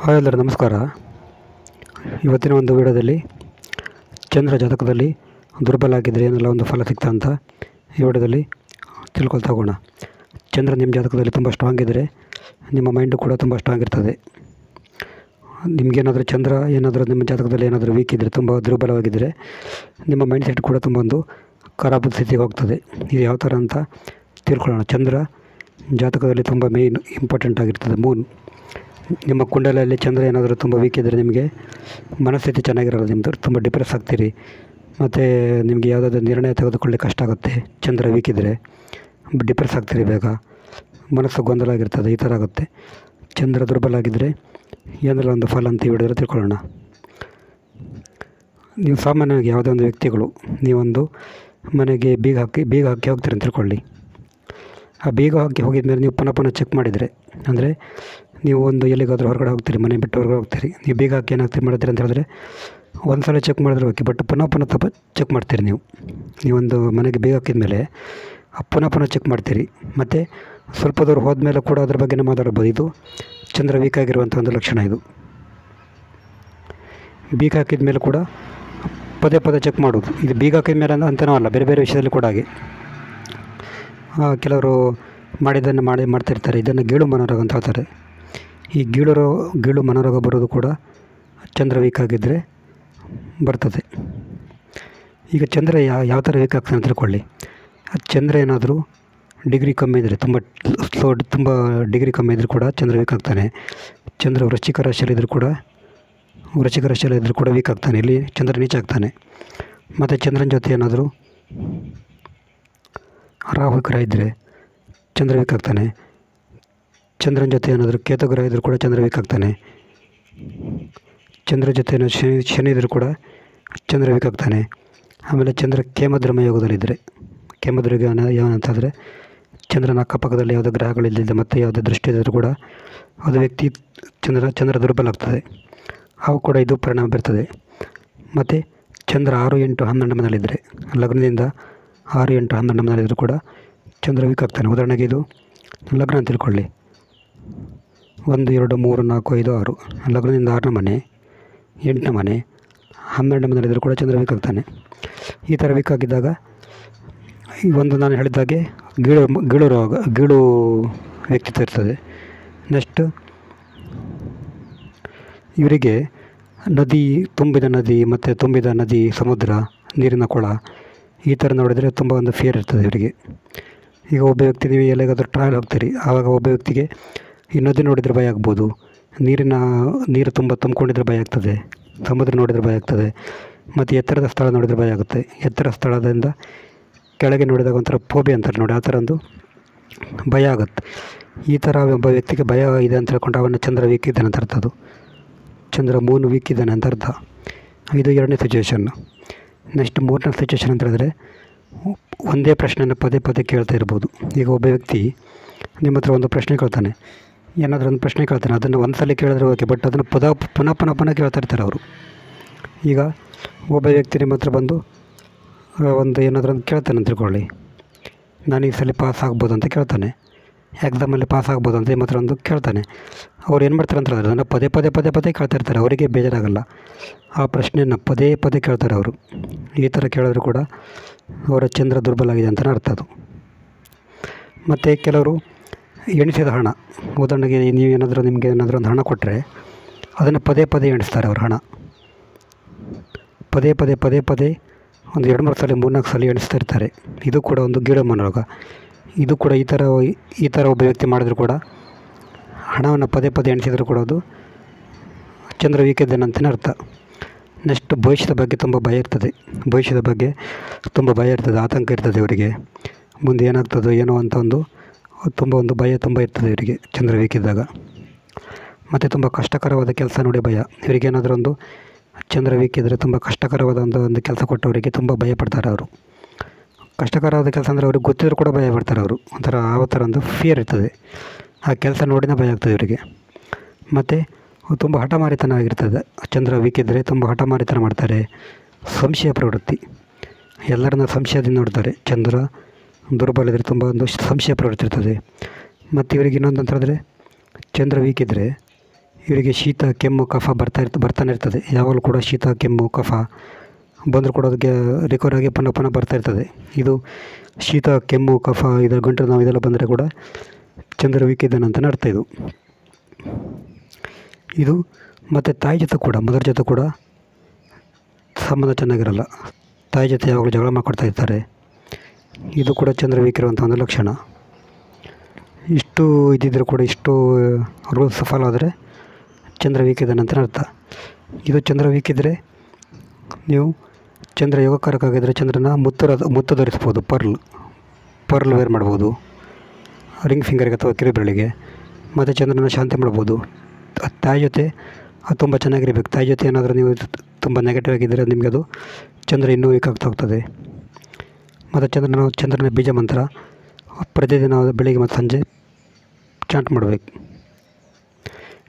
Hi ಎಲ್ಲರೂ ನಮಸ್ಕಾರ. ಇವತ್ತಿನ ಒಂದು ವಿಡಿಯೋದಲ್ಲಿ ಚಂದ್ರ ಜಾತಕದಲ್ಲಿ ದುರ್ಬಲ ಆಗಿದ್ದರೆ ಏನೆಲ್ಲ ಒಂದು ಫಲ ಸಿಗ್ತಾ ಅಂತ ಈ ವಿಡಿಯೋದಲ್ಲಿ ತಿಳ್ಕೊಳ್ತಾ ಹೋಗೋಣ. ಚಂದ್ರ ನಿಮ್ಮ ಜಾತಕದಲ್ಲಿ ತುಂಬ ಸ್ಟ್ರಾಂಗ್ ಇದ್ದರೆ ನಿಮ್ಮ ಮೈಂಡು ಕೂಡ ತುಂಬ ಸ್ಟ್ರಾಂಗ್ ಇರ್ತದೆ. ನಿಮಗೇನಾದರೂ ಚಂದ್ರ ಏನಾದರೂ ನಿಮ್ಮ ಜಾತಕದಲ್ಲಿ ಏನಾದರೂ ವೀಕ್ ಇದ್ದರೆ, ತುಂಬ ದುರ್ಬಲವಾಗಿದ್ದರೆ ನಿಮ್ಮ ಮೈಂಡ್ ಸೆಟ್ ಕೂಡ ತುಂಬ ಒಂದು ಖರಾಬ್ ಸ್ಥಿತಿಗೆ ಹೋಗ್ತದೆ. ಇದು ಯಾವ ಥರ ಅಂತ ತಿಳ್ಕೊಳ್ಳೋಣ. ಚಂದ್ರ ಜಾತಕದಲ್ಲಿ ತುಂಬ ಮೇಯ್ನ್ ಇಂಪಾರ್ಟೆಂಟ್ ಆಗಿರ್ತದೆ. ಮೂನ್ ನಿಮ್ಮ ಕುಂಡಲಿಯಲ್ಲಿ ಚಂದ್ರ ಏನಾದರೂ ತುಂಬ ವೀಕ್ ಇದ್ದರೆ ನಿಮಗೆ ಮನಸ್ಥಿತಿ ಚೆನ್ನಾಗಿರಲ್ಲ, ನಿಮ್ಮದು ತುಂಬ ಡಿಪ್ರೆಸ್ ಆಗ್ತೀರಿ, ಮತ್ತು ನಿಮಗೆ ಯಾವುದಾದ್ರೂ ನಿರ್ಣಯ ತೆಗೆದುಕೊಳ್ಳಿಕ್ಕೆ ಕಷ್ಟ ಆಗುತ್ತೆ. ಚಂದ್ರ ವೀಕ್ ಇದ್ದರೆ ಡಿಪ್ರೆಸ್ ಆಗ್ತೀರಿ, ಬೇಗ ಮನಸ್ಸು ಗೊಂದಲ ಆಗಿರ್ತದೆ, ಈ ಥರ ಆಗುತ್ತೆ. ಚಂದ್ರ ದುರ್ಬಲ ಆಗಿದ್ದರೆ ಏನೆಲ್ಲ ಒಂದು ಫಲ ಅಂತ ಈ ವಿಡಿಯೋದಲ್ಲಿ ತಿಳ್ಕೊಳ್ಳೋಣ. ನೀವು ಸಾಮಾನ್ಯವಾಗಿ ಯಾವುದೇ ಒಂದು ವ್ಯಕ್ತಿಗಳು ನೀವೊಂದು ಮನೆಗೆ ಬೀಗ ಹಾಕಿ ಹೋಗ್ತೀರಿ ಅಂತ ತಿಳ್ಕೊಳ್ಳಿ. ಆ ಬೀಗ ಹಾಕಿ ಹೋಗಿದ ಮೇಲೆ ನೀವು ಪುನಃ ಚೆಕ್ ಮಾಡಿದರೆ, ಅಂದರೆ ನೀವು ಒಂದು ಎಲ್ಲಿಗಾದರೂ ಹೊರಗಡೆ ಹೋಗ್ತೀರಿ, ಮನೆ ಬಿಟ್ಟು ಹೊರಗಡೆ ಹೋಗ್ತೀರಿ, ನೀವು ಬೀಗ ಹಾಕಿ ಏನಾಗ್ತೀರಿ ಮಾಡ್ತೀರಿ ಅಂತ ಹೇಳಿದ್ರೆ ಒಂದು ಸಲ ಚೆಕ್ ಮಾಡಿದ್ರೆ ಓಕೆ, ಬಟ್ ಪುನಃ ಚೆಕ್ ಮಾಡ್ತೀರಿ. ನೀವೊಂದು ಮನೆಗೆ ಬೀಗ ಹಾಕಿದ ಮೇಲೆ ಪುನಃ ಚೆಕ್ ಮಾಡ್ತೀರಿ. ಮತ್ತು ಸ್ವಲ್ಪ ದೂರ ಹೋದ್ಮೇಲೆ ಕೂಡ ಅದ್ರ ಬಗ್ಗೆ ಮಾತಾಡ್ಬೋದು. ಇದು ಚಂದ್ರ ವೀಕ್ ಆಗಿರುವಂಥ ಒಂದು ಲಕ್ಷಣ. ಇದು ಬೀಗ ಹಾಕಿದ ಮೇಲೆ ಕೂಡ ಪದೇ ಚೆಕ್ ಮಾಡೋದು. ಇದು ಬೀಗ ಹಾಕಿದ ಮೇಲೆ ಅಂತನೂ ಅಲ್ಲ, ಬೇರೆ ವಿಷಯದಲ್ಲಿ ಕೂಡ ಹಾಗೆ ಕೆಲವರು ಮಾಡ್ತಿರ್ತಾರೆ. ಇದನ್ನು ಗೀಳು ಮನೋರೋಗ ಅಂತ ಹೇಳ್ತಾರೆ. ಈ ಗೀಳು ಮನೋರೋಗ ಬರೋದು ಕೂಡ ಚಂದ್ರ ವೀಕ್ ಆಗಿದ್ದರೆ ಬರ್ತದೆ. ಈಗ ಚಂದ್ರ ಯಾವ ಥರ ವೀಕ್ ಆಗ್ತಾನೆ ಅಂತ ತಿಳ್ಕೊಳ್ಳಿ. ಚಂದ್ರ ಏನಾದರೂ ಡಿಗ್ರಿ ಕಮ್ಮಿ ಇದ್ದರೆ, ತುಂಬ ಡಿಗ್ರಿ ಕಮ್ಮಿ ಇದ್ದರೂ ಕೂಡ ಚಂದ್ರ ವೀಕ್ ಆಗ್ತಾನೆ. ಚಂದ್ರ ವೃಶ್ಚಿಕ ರಾಶಿಯಲ್ಲಿದ್ದರೂ ಕೂಡ ವೀಕ್ ಆಗ್ತಾನೆ. ಇಲ್ಲಿ ಚಂದ್ರ ನೀಚ ಆಗ್ತಾನೆ. ಮತ್ತು ಚಂದ್ರನ ಜೊತೆ ಏನಾದರೂ ರಾಹು ಗ್ರಹ ಇದ್ದರೆ ಚಂದ್ರ ವೀಕ್ ಆಗ್ತಾನೆ. ಚಂದ್ರನ ಜೊತೆ ಏನಾದರೂ ಕೇತು ಗ್ರಹ ಇದ್ದರೂ ಕೂಡ ಚಂದ್ರ ವೀಕ್ ಆಗ್ತಾನೆ. ಚಂದ್ರ ಜೊತೆ ಶನಿ ಇದ್ದರೂ ಕೂಡ ಚಂದ್ರ ವೀಕ್ ಆಗ್ತಾನೆ. ಆಮೇಲೆ ಚಂದ್ರ ಕೇಮದ್ರಮ ಯೋಗದಲ್ಲಿದ್ದರೆ, ಕೇಮದ್ರಗ ಏನಂತಂದರೆ ಚಂದ್ರನ ಅಕ್ಕಪಕ್ಕದಲ್ಲಿ ಯಾವುದೇ ಗ್ರಹಗಳಿಲ್ಲದೆ ಮತ್ತು ಯಾವುದೇ ದೃಷ್ಟಿ ಇದ್ದರೂ ಕೂಡ ಅದು ವ್ಯಕ್ತಿ ಚಂದ್ರ ದುರ್ಬಲ ಆಗ್ತದೆ. ಅವು ಕೂಡ ಇದು ಪರಿಣಾಮ ಬೀರ್ತದೆ. ಮತ್ತು ಚಂದ್ರ 6, 8, 12 ಮನೆಯಲ್ಲಿದ್ದರೆ, ಲಗ್ನದಿಂದ 6, 8, 12 ಮನೆಯಲ್ಲಿದ್ದರೂ ಕೂಡ ಚಂದ್ರ ವೀಕ್ ಆಗ್ತಾನೆ. ಉದಾಹರಣೆಗೆ ಇದು ಲಗ್ನ ಅಂತ ತಿಳ್ಕೊಳ್ಳಿ. 1, 2, 3, 4, 5, 6 ಲಗ್ನದಿಂದ 6ನೇ ಮನೆ, 8ನೇ ಮನೆ, 12ನೇ ಮನೆಯಲ್ಲಿದ್ದರೂ ಕೂಡ ಚಂದ್ರ ವೀಕ್ ಆಗ್ತಾನೆ. ಈ ಥರ ವೀಕ್ ಆಗಿದ್ದಾಗ ಈ ಒಂದು ನಾನು ಹೇಳಿದಾಗೆ ಗೀಳು ವ್ಯಕ್ತಿತ್ವ ಇರ್ತದೆ. ನೆಕ್ಸ್ಟ್ ಇವರಿಗೆ ತುಂಬಿದ ನದಿ, ಸಮುದ್ರ, ನೀರಿನ ಕೊಳ ಈ ಥರ ನೋಡಿದರೆ ತುಂಬ ಒಂದು ಫಿಯರ್ ಇರ್ತದೆ ಇವರಿಗೆ. ಈಗ ಒಬ್ಬ ವ್ಯಕ್ತಿ ನೀವು ಎಲ್ಲಿಗಾದರೂ ಟ್ರಾವೆಲ್ ಹೋಗ್ತೀರಿ, ಆವಾಗ ಒಬ್ಬ ವ್ಯಕ್ತಿಗೆ ಈ ನದಿ ನೋಡಿದರೆ ಭಯ ಆಗ್ಬೋದು, ನೀರು ತುಂಬ ತುಂಬಿಕೊಂಡಿದ್ರೆ ಭಯ ಆಗ್ತದೆ, ಸಮುದ್ರ ನೋಡಿದರೆ ಭಯ ಆಗ್ತದೆ, ಮತ್ತು ಎತ್ತರದ ಸ್ಥಳ ನೋಡಿದರೆ ಭಯ ಆಗುತ್ತೆ. ಎತ್ತರ ಸ್ಥಳದಿಂದ ಕೆಳಗೆ ನೋಡಿದಾಗ ಒಂಥರ ಫೋಬಿಯಾ ಅಂತಾರೆ ನೋಡಿ, ಆ ಥರ ಒಂದು ಭಯ ಆಗುತ್ತೆ. ಈ ಥರ ಒಬ್ಬ ವ್ಯಕ್ತಿಗೆ ಭಯ ಇದೆ ಅಂತ ಹೇಳ್ಕೊಂಡು ಅವನ ಚಂದ್ರ ವೀಕ್ ಇದ್ದಾನೆ ಅಂತ ಅರ್ಥ. ಅದು ಚಂದ್ರ ಮೂನ್ ವೀಕ್ ಇದ್ದಾನೆ ಅಂತ ಅರ್ಥ. ಇದು 2ನೇ ಸಿಚುವೇಷನ್ನು. ನೆಕ್ಸ್ಟ್ 3ನೇ ಸಿಚುವೇಷನ್ ಅಂತ ಹೇಳಿದ್ರೆ ಒಂದೇ ಪ್ರಶ್ನೆಯನ್ನು ಪದೇ ಕೇಳ್ತಾ ಇರ್ಬೋದು. ಈಗ ಒಬ್ಬ ವ್ಯಕ್ತಿ ನಿಮ್ಮ ಹತ್ರ ಒಂದು ಪ್ರಶ್ನೆ ಕೇಳ್ತಾನೆ, ಏನಾದರೂ ಒಂದು ಪ್ರಶ್ನೆ ಕೇಳ್ತಾನೆ, ಅದನ್ನು ಒಂದು ಸಲ ಕೇಳಿದ್ರೆ ಓಕೆ, ಬಟ್ ಅದನ್ನು ಪುನಃ ಕೇಳ್ತಾ ಇರ್ತಾರೆ ಅವರು. ಈಗ ಒಬ್ಬ ವ್ಯಕ್ತಿ ನಿಮ್ಮ ಹತ್ರ ಬಂದು ಏನಾದರೂ ಒಂದು ಕೇಳ್ತಾನೆ ಅಂತ ತಿಳ್ಕೊಳ್ಳಿ. ನಾನು ಈ ಸಲ ಪಾಸ್ ಆಗ್ಬೋದು ಅಂತ ಕೇಳ್ತಾನೆ, ಎಕ್ಸಾಮಲ್ಲಿ ಪಾಸ್ ಆಗ್ಬೋದು ಅಂತ ನಿಮ್ಮ ಹತ್ರ ಒಂದು ಕೇಳ್ತಾನೆ. ಅವ್ರು ಏನು ಮಾಡ್ತಾರೆ ಅಂತ ಹೇಳಿದ್ರೆ ಅದನ್ನು ಪದೇ ಕೇಳ್ತಾ ಇರ್ತಾರೆ. ಅವರಿಗೆ ಬೇಜಾರಾಗಲ್ಲ, ಆ ಪ್ರಶ್ನೆಯನ್ನು ಪದೇ ಕೇಳ್ತಾರೆ ಅವರು. ಈ ಥರ ಕೇಳಿದ್ರು ಕೂಡ ಅವರ ಚಂದ್ರ ದುರ್ಬಲ ಆಗಿದೆ ಅಂತಲೇ ಅರ್ಥ ಅದು. ಮತ್ತು ಕೆಲವರು ಎಣಿಸಿದ ಹಣ, ಉದಾಹರಣೆಗೆ ನಿಮಗೆ ಏನಾದರೂ ಒಂದು ಹಣ ಕೊಟ್ಟರೆ ಅದನ್ನು ಪದೇ ಎಣಿಸ್ತಾರೆ. ಅವ್ರ ಹಣ ಪದೇ ಒಂದು 2-3 ಸಲ 3-4 ಸಲ ಎಣಿಸ್ತಾ ಇರ್ತಾರೆ. ಇದು ಕೂಡ ಒಂದು ಗೀಳು ಮನೋರೋಗ. ಇದು ಕೂಡ ಈ ಥರ ಒಬ್ಬ ವ್ಯಕ್ತಿ ಮಾಡಿದ್ರು ಕೂಡ ಹಣವನ್ನು ಪದೇ ಎಣಿಸಿದ್ರು ಕೂಡ ಅದು ಚಂದ್ರ ವೀಕ್ ಇದ್ದಾನೆ ಅಂತಲೇ ಅರ್ಥ. ನೆಕ್ಸ್ಟ್ ಭವಿಷ್ಯದ ಬಗ್ಗೆ ತುಂಬ ಭಯ ಇರ್ತದೆ, ಆತಂಕ ಇರ್ತದೆ ಇವರಿಗೆ. ಮುಂದೆ ಏನಾಗ್ತದೋ ಏನೋ ಅಂತ ಒಂದು ಭಯ ಇರ್ತದೆ ಇವರಿಗೆ ಚಂದ್ರ ವೀಕ್ ಇದ್ದಾಗ. ಮತ್ತು ತುಂಬ ಕಷ್ಟಕರವಾದ ಕೆಲಸ ನೋಡಿ ಭಯ. ಇವರಿಗೇನಾದರೂ ಒಂದು ಚಂದ್ರ ವೀಕ್ ಇದ್ದರೆ ತುಂಬ ಕಷ್ಟಕರವಾದ ಒಂದು ಕೆಲಸ ಕೊಟ್ಟವರಿಗೆ ತುಂಬ ಭಯ ಪಡ್ತಾರೆ ಅವರು. ಕಷ್ಟಕರವಾದ ಕೆಲಸ ಅಂದರೆ ಅವ್ರಿಗೆ ಗೊತ್ತಿದ್ರು ಕೂಡ ಭಯ ಪಡ್ತಾರೆ ಅವರು. ಒಂಥರ ಆ ಥರ ಒಂದು ಫಿಯರ್ ಇರ್ತದೆ. ಆ ಕೆಲಸ ನೋಡಿನೇ ಭಯ ಆಗ್ತದೆ ಇವರಿಗೆ. ಮತ್ತು ತುಂಬ ಹಠಮಾರಿತನ ಆಗಿರ್ತದೆ. ಚಂದ್ರ ವೀಕ್ ಇದ್ದರೆ ತುಂಬ ಹಠಮಾರಿತನ ಮಾಡ್ತಾರೆ. ಸಂಶಯ ಪ್ರವೃತ್ತಿ, ಎಲ್ಲರನ್ನ ಸಂಶಯದಿಂದ ನೋಡ್ತಾರೆ. ಚಂದ್ರ ದುರ್ಬಲ ಇದ್ದರೆ ತುಂಬ ಒಂದು ಸಂಶಯ ಪ್ರವೃತ್ತಿ ಇರ್ತದೆ. ಮತ್ತು ಇವರಿಗೆ ಇನ್ನೊಂದು ಅಂತ ಹೇಳಿದ್ರೆ ಚಂದ್ರ ವೀಕ್ ಇದ್ದರೆ ಇವರಿಗೆ ಶೀತ ಕೆಮ್ಮು ಕಫ ಬರ್ತಾನೆ ಇರ್ತದೆ. ಯಾವಾಗಲೂ ಕೂಡ ಶೀತ ಕೆಮ್ಮು ಕಫ ಬಂದರೂ ಕೂಡ ಅದಕ್ಕೆ ರಿಕವರ್ ಆಗಿ ಪುನಃ ಬರ್ತಾ ಇರ್ತದೆ. ಇದು ಶೀತ ಕೆಮ್ಮು ಕಫ ಇದರ ಗಂಟಲು ನೋವು ಇದೆಲ್ಲ ಬಂದರೆ ಕೂಡ ಚಂದ್ರ ವೀಕ್ ಇದ್ದಾನೆ ಅಂತಲೇ ಅರ್ಥ ಇದು. ಮತ್ತು ತಾಯಿ ಜೊತೆ ಕೂಡ ಮದರ್ ಜೊತೆ ಕೂಡ ಸಂಬಂಧ ಚೆನ್ನಾಗಿರಲ್ಲ. ತಾಯಿ ಜೊತೆ ಯಾವಾಗಲೂ ಜಗಳ ಮಾಡ್ಕೊಳ್ತಾ ಇರ್ತಾರೆ. ಇದು ಕೂಡ ಚಂದ್ರ ವೀಕ್ ಇರುವಂಥ ಒಂದು ಲಕ್ಷಣ. ಇಷ್ಟು ಇದ್ದಿದ್ದರೂ ಕೂಡ ಇಷ್ಟು ರೂಲ್ಸ್ ಫಾಲೋ ಆದರೆ ಚಂದ್ರ ವೀಕ್ ಇದ್ದಾನೆ ಅಂತ ಅರ್ಥ. ಇದು ಚಂದ್ರ ವೀಕ್ ಇದ್ದರೆ ನೀವು ಚಂದ್ರ ಯೋಗಕಾರಕ್ಕಾಗಿದ್ದರೆ ಚಂದ್ರನ ಮುತ್ತು ಧರಿಸ್ಬೋದು. ಪರ್ಲ್ ವೇರ್ ಮಾಡ್ಬೋದು ರಿಂಗ್ ಫಿಂಗರ್ಗೆ ಅಥವಾ ಕಿರುಬೆರಳಿಗೆ. ಮತ್ತು ಚಂದ್ರನ ಶಾಂತಿ ಮಾಡ್ಬೋದು. ತಾಯಿ ಜೊತೆ ಅದು ತುಂಬ ಚೆನ್ನಾಗಿರಬೇಕು. ತಾಯಿ ಜೊತೆ ಏನಾದರೂ ನೀವು ತುಂಬ ನೆಗೆಟಿವ್ ಆಗಿದ್ದರೆ ನಿಮಗೆ ಅದು ಚಂದ್ರ ಇನ್ನೂ ವೀಕ್ ಆಗ್ತಾ ಹೋಗ್ತದೆ. ಮತ್ತು ಚಂದ್ರನ ಬೀಜ ಮಂತ್ರ ಪ್ರತಿದಿನ ಬೆಳಿಗ್ಗೆ ಮತ್ತು ಸಂಜೆ ಚಾಂಟ್ ಮಾಡಬೇಕು.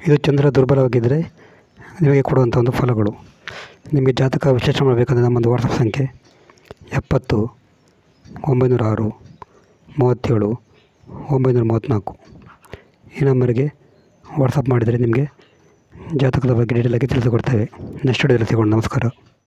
ಇದು ಚಂದ್ರ ದುರ್ಬಲವಾಗಿದ್ದರೆ ನಿಮಗೆ ಕೊಡುವಂಥ ಒಂದು ಫಲಗಳು. ನಿಮಗೆ ಜಾತಕ ವಿಶ್ಲೇಷಣೆ ಮಾಡಬೇಕಂದ್ರೆ ನಮ್ಮೊಂದು ವಾಟ್ಸಪ್ ಸಂಖ್ಯೆ 70 906 37 934 ಈ ನಂಬರಿಗೆ ವಾಟ್ಸಪ್ ಮಾಡಿದರೆ ನಿಮಗೆ ಜಾತಕದ ಬಗ್ಗೆ ಡೀಟೇಲಾಗಿ ತಿಳಿಸಿಕೊಡ್ತೇವೆ. ನೆಕ್ಸ್ಟ್ ವಿಡಿಯೋದಲ್ಲಿ ಸಿಗೋಣ. ನಮಸ್ಕಾರ.